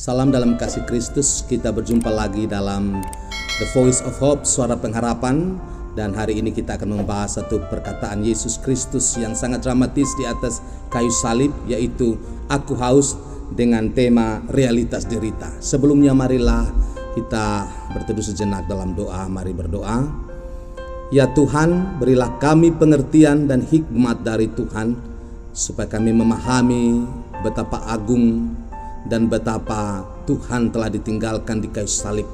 Salam dalam kasih Kristus, kita berjumpa lagi dalam The Voice of Hope, suara pengharapan. Dan hari ini kita akan membahas satu perkataan Yesus Kristus yang sangat dramatis di atas kayu salib, yaitu aku haus, dengan tema realitas derita. Sebelumnya marilah kita berteduh sejenak dalam doa. Mari berdoa. Ya Tuhan, berilah kami pengertian dan hikmat dari Tuhan, supaya kami memahami betapa agung dan betapa Tuhan telah ditinggalkan di kayu salib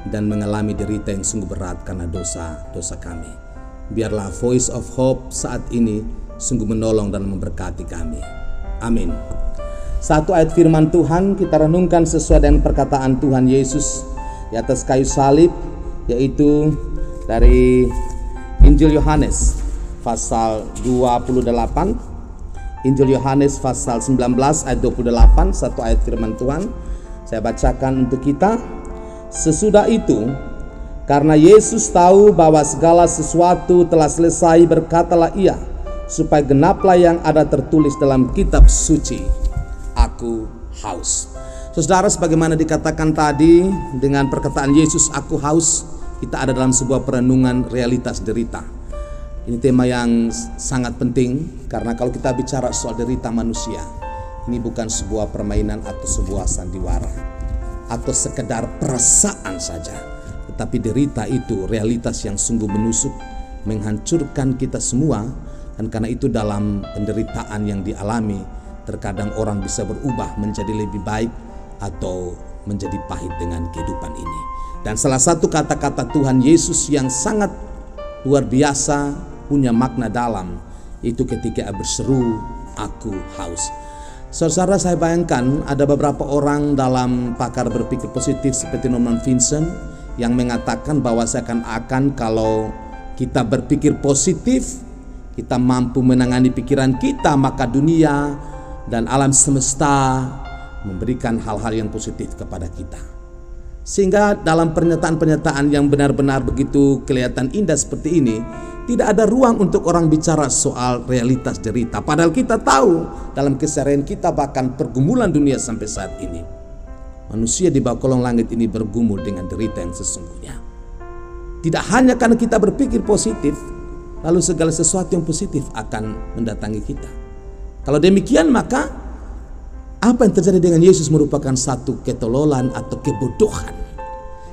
dan mengalami derita yang sungguh berat karena dosa-dosa kami. Biarlah Voice of Hope saat ini sungguh menolong dan memberkati kami. Amin. Satu ayat firman Tuhan kita renungkan sesuai dengan perkataan Tuhan Yesus di atas kayu salib, yaitu dari Injil Yohanes pasal 28. Injil Yohanes pasal 19 ayat 28, satu ayat firman Tuhan. Saya bacakan untuk kita. Sesudah itu, karena Yesus tahu bahwa segala sesuatu telah selesai, berkatalah ia, supaya genaplah yang ada tertulis dalam kitab suci, aku haus. Saudara, sebagaimana dikatakan tadi, dengan perkataan Yesus aku haus, kita ada dalam sebuah perenungan realitas derita. Ini tema yang sangat penting, karena kalau kita bicara soal derita manusia, ini bukan sebuah permainan atau sebuah sandiwara atau sekedar perasaan saja, tetapi derita itu realitas yang sungguh menusuk, menghancurkan kita semua. Dan karena itu dalam penderitaan yang dialami, terkadang orang bisa berubah menjadi lebih baik atau menjadi pahit dengan kehidupan ini. Dan salah satu kata-kata Tuhan Yesus yang sangat luar biasa, punya makna dalam, itu ketika berseru aku haus. Saudara, saya bayangkan ada beberapa orang dalam pakar berpikir positif seperti Norman Vincent yang mengatakan bahwa seakan-akan kalau kita berpikir positif, kita mampu menangani pikiran kita, maka dunia dan alam semesta memberikan hal-hal yang positif kepada kita. Sehingga dalam pernyataan-pernyataan yang benar-benar begitu kelihatan indah seperti ini, tidak ada ruang untuk orang bicara soal realitas derita. Padahal kita tahu dalam keseharian kita, bahkan pergumulan dunia sampai saat ini, manusia di bawah kolong langit ini bergumul dengan derita yang sesungguhnya. Tidak hanya karena kita berpikir positif, lalu segala sesuatu yang positif akan mendatangi kita. Kalau demikian, maka apa yang terjadi dengan Yesus merupakan satu ketololan atau kebodohan.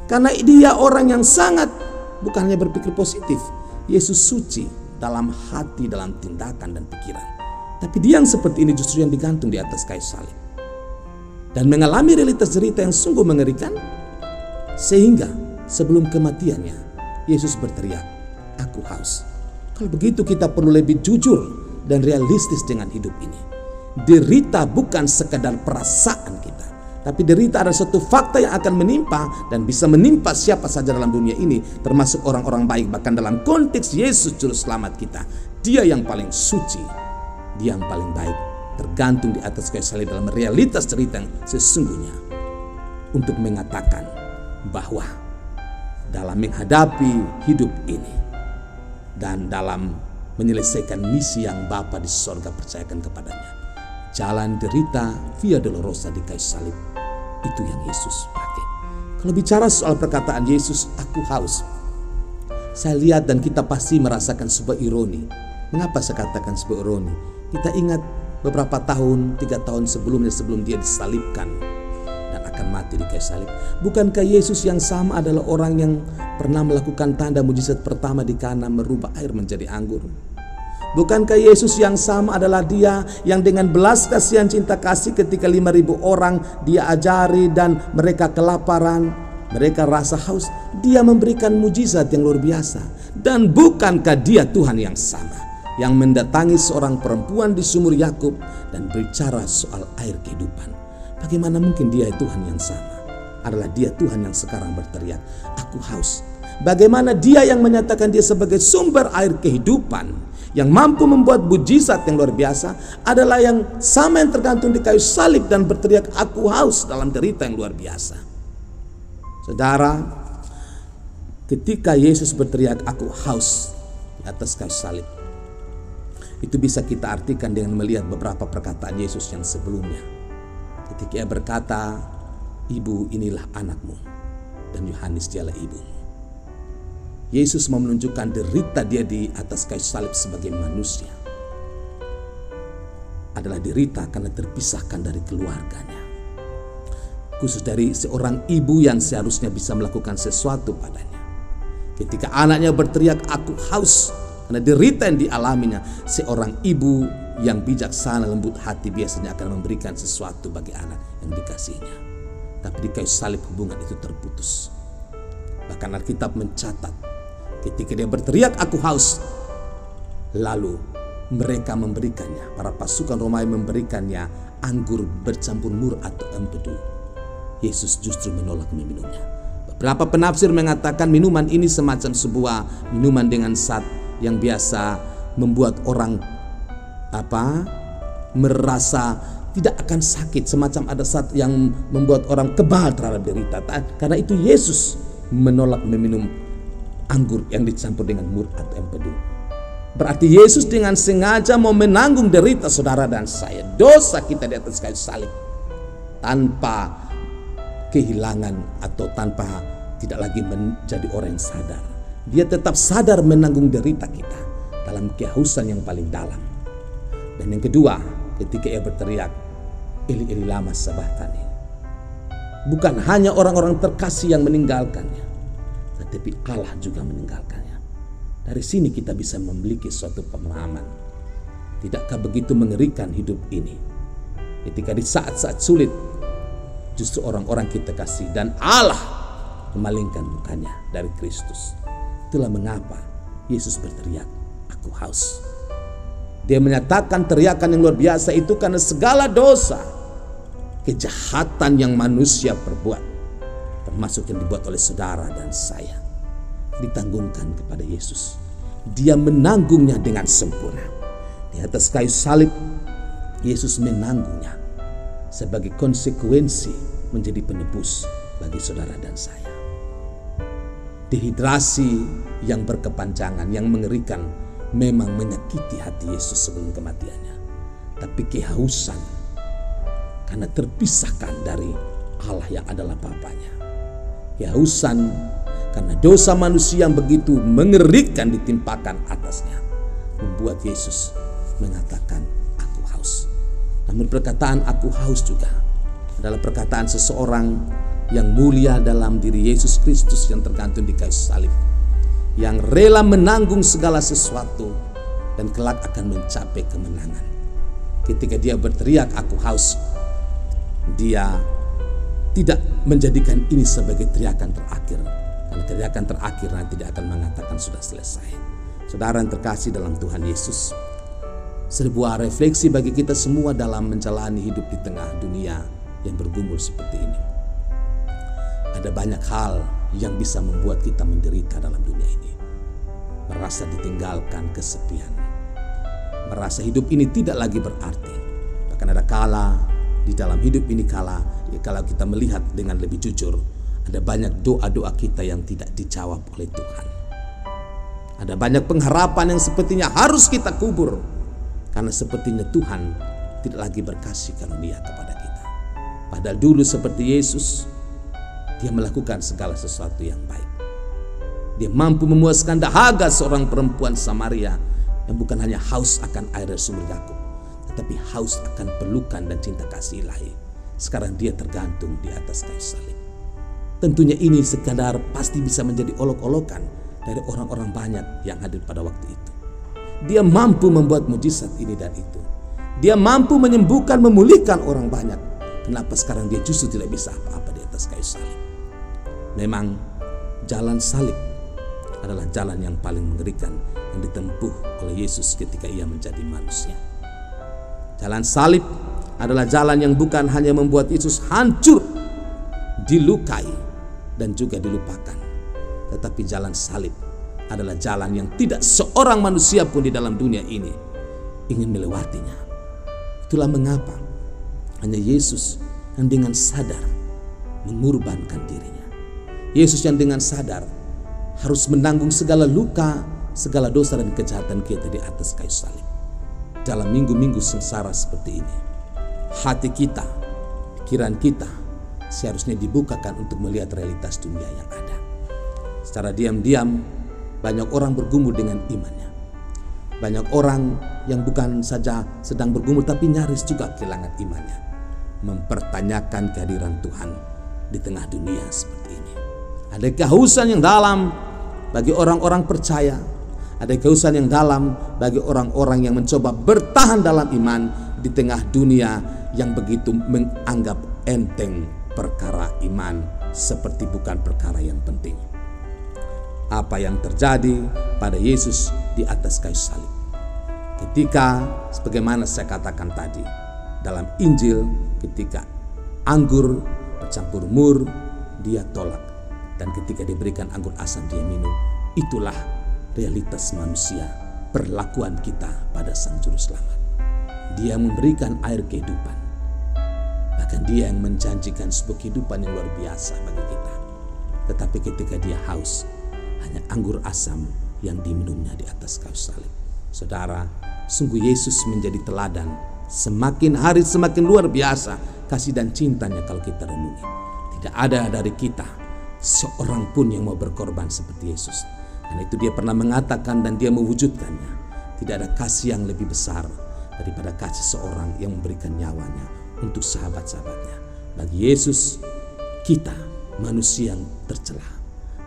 Karena dia orang yang sangat bukannya berpikir positif. Yesus suci dalam hati, dalam tindakan dan pikiran. Tapi dia yang seperti ini justru yang digantung di atas kayu salib dan mengalami realitas derita yang sungguh mengerikan, sehingga sebelum kematiannya Yesus berteriak, aku haus. Kalau begitu kita perlu lebih jujur dan realistis dengan hidup ini. Derita bukan sekedar perasaan kita, tapi derita adalah suatu fakta yang akan menimpa dan bisa menimpa siapa saja dalam dunia ini, termasuk orang-orang baik. Bahkan dalam konteks Yesus juru selamat kita, dia yang paling suci, dia yang paling baik, tergantung di atas kayu salib dalam realitas cerita yang sesungguhnya, untuk mengatakan bahwa dalam menghadapi hidup ini dan dalam menyelesaikan misi yang Bapa di sorga percayakan kepadanya, jalan derita via dolorosa di kayu salib, itu yang Yesus pakai. Kalau bicara soal perkataan Yesus aku haus, saya lihat dan kita pasti merasakan sebuah ironi. Mengapa saya katakan sebuah ironi? Kita ingat beberapa tahun, 3 tahun sebelumnya, sebelum dia disalibkan dan akan mati di kayu salib, bukankah Yesus yang sama adalah orang yang pernah melakukan tanda mujizat pertama di Kana, merubah air menjadi anggur? Bukankah Yesus yang sama adalah dia yang dengan belas kasihan cinta kasih ketika 5.000 orang dia ajari dan mereka kelaparan, mereka rasa haus, dia memberikan mujizat yang luar biasa? Dan bukankah dia Tuhan yang sama yang mendatangi seorang perempuan di sumur Yakub dan berbicara soal air kehidupan? Bagaimana mungkin dia Tuhan yang sama? Adalah dia Tuhan yang sekarang berteriak aku haus. Bagaimana dia yang menyatakan dia sebagai sumber air kehidupan, yang mampu membuat mujizat yang luar biasa, adalah yang sama yang tergantung di kayu salib dan berteriak aku haus dalam derita yang luar biasa. Saudara, ketika Yesus berteriak aku haus, atas kayu salib. Itu bisa kita artikan dengan melihat beberapa perkataan Yesus yang sebelumnya. Ketika Ia berkata, "Ibu, inilah anakmu," dan Yohanes dialah ibumu. Yesus mau menunjukkan derita Dia di atas kayu salib sebagai manusia adalah derita karena terpisahkan dari keluarganya, khusus dari seorang ibu yang seharusnya bisa melakukan sesuatu padanya. Ketika anaknya berteriak, "Aku haus," karena derita yang dialaminya, seorang ibu yang bijaksana lembut hati biasanya akan memberikan sesuatu bagi anak yang dikasihnya. Tapi di kayu salib hubungan itu terputus. Bahkan Alkitab mencatat, ketika dia berteriak, "Aku haus," lalu mereka memberikannya, para pasukan Romawi memberikannya anggur bercampur mur atau empedu. Yesus justru menolak meminumnya. Beberapa penafsir mengatakan minuman ini semacam sebuah minuman dengan zat yang biasa membuat orang merasa tidak akan sakit, semacam ada zat yang membuat orang kebal terhadap derita. Karena itu Yesus menolak meminum anggur yang dicampur dengan mur atau empedu. Berarti Yesus dengan sengaja mau menanggung derita saudara dan saya, dosa kita di atas kayu salib, tanpa kehilangan atau tanpa tidak lagi menjadi orang yang sadar. Dia tetap sadar menanggung derita kita dalam kehausan yang paling dalam. Dan yang kedua, ketika Ia berteriak, "Eli Eli lama sabachthani," bukan hanya orang-orang terkasih yang meninggalkannya, tetapi Allah juga meninggalkannya. Dari sini kita bisa memiliki suatu pemahaman. Tidakkah begitu mengerikan hidup ini? Ketika di saat-saat sulit, justru orang-orang kita kasih dan Allah memalingkan mukanya dari Kristus. Itulah mengapa Yesus berteriak, "Aku haus." Dia menyatakan teriakan yang luar biasa itu karena segala dosa, kejahatan yang manusia perbuat, termasuk yang dibuat oleh saudara dan saya, ditanggungkan kepada Yesus. Dia menanggungnya dengan sempurna. Di atas kayu salib, Yesus menanggungnya sebagai konsekuensi menjadi penebus bagi saudara dan saya. Dehidrasi yang berkepanjangan, yang mengerikan, memang menyakiti hati Yesus sebelum kematiannya. Tapi kehausan karena terpisahkan dari Allah yang adalah Bapanya. Kehausan karena dosa manusia yang begitu mengerikan ditimpakan atasnya, membuat Yesus mengatakan, "Aku haus." Namun perkataan "aku haus" juga adalah perkataan seseorang yang mulia dalam diri Yesus Kristus yang tergantung di kayu salib, yang rela menanggung segala sesuatu dan kelak akan mencapai kemenangan. Ketika Dia berteriak, "Aku haus," Dia tidak menjadikan ini sebagai teriakan terakhir, karena teriakan terakhir nanti Dia akan mengatakan sudah selesai. Saudara yang terkasih dalam Tuhan Yesus, sebuah refleksi bagi kita semua dalam menjalani hidup di tengah dunia yang bergumul seperti ini. Ada banyak hal yang bisa membuat kita menderita dalam dunia ini. Merasa ditinggalkan, kesepian, merasa hidup ini tidak lagi berarti. Bahkan ada kala di dalam hidup ini kalau kita melihat dengan lebih jujur, ada banyak doa-doa kita yang tidak dijawab oleh Tuhan. Ada banyak pengharapan yang sepertinya harus kita kubur, karena sepertinya Tuhan tidak lagi berkasih karunia kepada kita. Padahal dulu seperti Yesus, Dia melakukan segala sesuatu yang baik. Dia mampu memuaskan dahaga seorang perempuan Samaria yang bukan hanya haus akan air dari sumber Yakub, tetapi haus akan pelukan dan cinta kasih ilahi. Sekarang dia tergantung di atas kayu salib. Tentunya ini sekadar pasti bisa menjadi olok-olokan dari orang-orang banyak yang hadir pada waktu itu. Dia mampu membuat mujizat ini dan itu. Dia mampu menyembuhkan, memulihkan orang banyak. Kenapa sekarang dia justru tidak bisa apa-apa di atas kayu salib? Memang jalan salib adalah jalan yang paling mengerikan yang ditempuh oleh Yesus ketika Ia menjadi manusia. Jalan salib adalah jalan yang bukan hanya membuat Yesus hancur, dilukai, dan juga dilupakan. Tetapi jalan salib adalah jalan yang tidak seorang manusia pun di dalam dunia ini ingin melewatinya. Itulah mengapa hanya Yesus yang dengan sadar mengorbankan dirinya. Yesus yang dengan sadar harus menanggung segala luka, segala dosa dan kejahatan kita di atas kayu salib. Dalam minggu-minggu sengsara seperti ini, hati kita, pikiran kita seharusnya dibukakan untuk melihat realitas dunia yang ada. Secara diam-diam banyak orang bergumul dengan imannya. Banyak orang yang bukan saja sedang bergumul tapi nyaris juga kehilangan imannya, mempertanyakan kehadiran Tuhan di tengah dunia seperti ini. Ada kehausan yang dalam bagi orang-orang percaya, ada kehausan yang dalam bagi orang-orang yang mencoba bertahan dalam iman di tengah dunia yang begitu menganggap enteng perkara iman seperti bukan perkara yang penting. Apa yang terjadi pada Yesus di atas kayu salib. Ketika, sebagaimana saya katakan tadi, dalam Injil ketika anggur bercampur mur, dia tolak. Dan ketika diberikan anggur asam, dia minum. Itulah realitas manusia, perlakuan kita pada Sang Juru Selamat. Dia memberikan air kehidupan. Bahkan dia yang menjanjikan sebuah kehidupan yang luar biasa bagi kita. Tetapi ketika dia haus, hanya anggur asam yang diminumnya di atas kayu salib. Saudara, sungguh Yesus menjadi teladan. Semakin hari semakin luar biasa kasih dan cintanya kalau kita renungi. Tidak ada dari kita seorang pun yang mau berkorban seperti Yesus. Karena itu dia pernah mengatakan dan dia mewujudkannya. Tidak ada kasih yang lebih besar daripada kasih seorang yang memberikan nyawanya untuk sahabat-sahabatnya. Bagi Yesus, kita manusia yang tercela,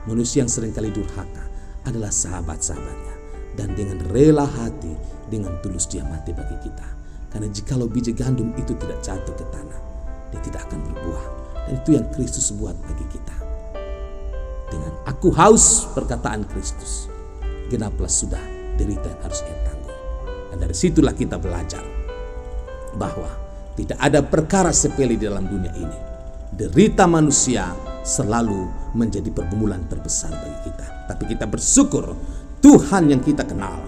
manusia yang seringkali durhaka adalah sahabat-sahabatnya. Dan dengan rela hati, dengan tulus dia mati bagi kita. Karena jikalau biji gandum itu tidak jatuh ke tanah, dia tidak akan berbuah. Dan itu yang Kristus buat bagi kita. Dengan aku haus, perkataan Kristus, genaplah sudah derita yang harus ia tanggung. Dan dari situlah kita belajar bahwa tidak ada perkara sepele di dalam dunia ini. Derita manusia selalu menjadi pergumulan terbesar bagi kita. Tapi kita bersyukur Tuhan yang kita kenal,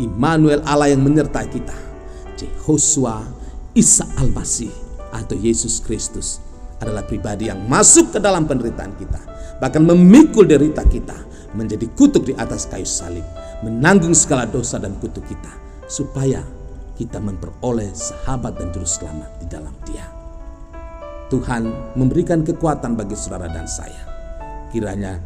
Immanuel, Allah yang menyertai kita, Yehoshua, Isa Al-Masih atau Yesus Kristus adalah pribadi yang masuk ke dalam penderitaan kita, bahkan memikul derita kita, menjadi kutuk di atas kayu salib, menanggung segala dosa dan kutuk kita, supaya kita memperoleh sahabat dan juru selamat di dalam Dia. Tuhan memberikan kekuatan bagi saudara dan saya. Kiranya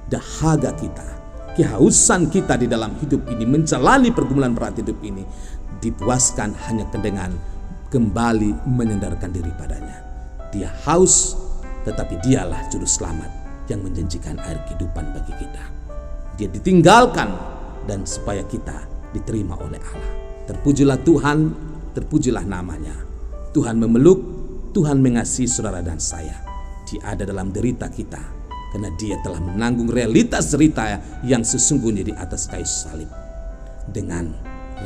dahaga kita, kehausan kita di dalam hidup ini, menjalani pergumulan berat hidup ini, dipuaskan hanya dengan kembali menyandarkan diri padanya. Dia haus, tetapi dialah juru selamat yang menjanjikan air kehidupan bagi kita. Dia ditinggalkan dan supaya kita diterima oleh Allah. Terpujilah Tuhan, terpujilah namanya. Tuhan memeluk, Tuhan mengasihi saudara dan saya. Dia ada dalam derita kita, karena dia telah menanggung realitas derita yang sesungguhnya di atas kayu salib. Dengan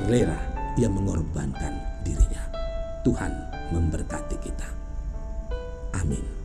rela ia mengorbankan dirinya. Tuhan memberkati kita. Amin.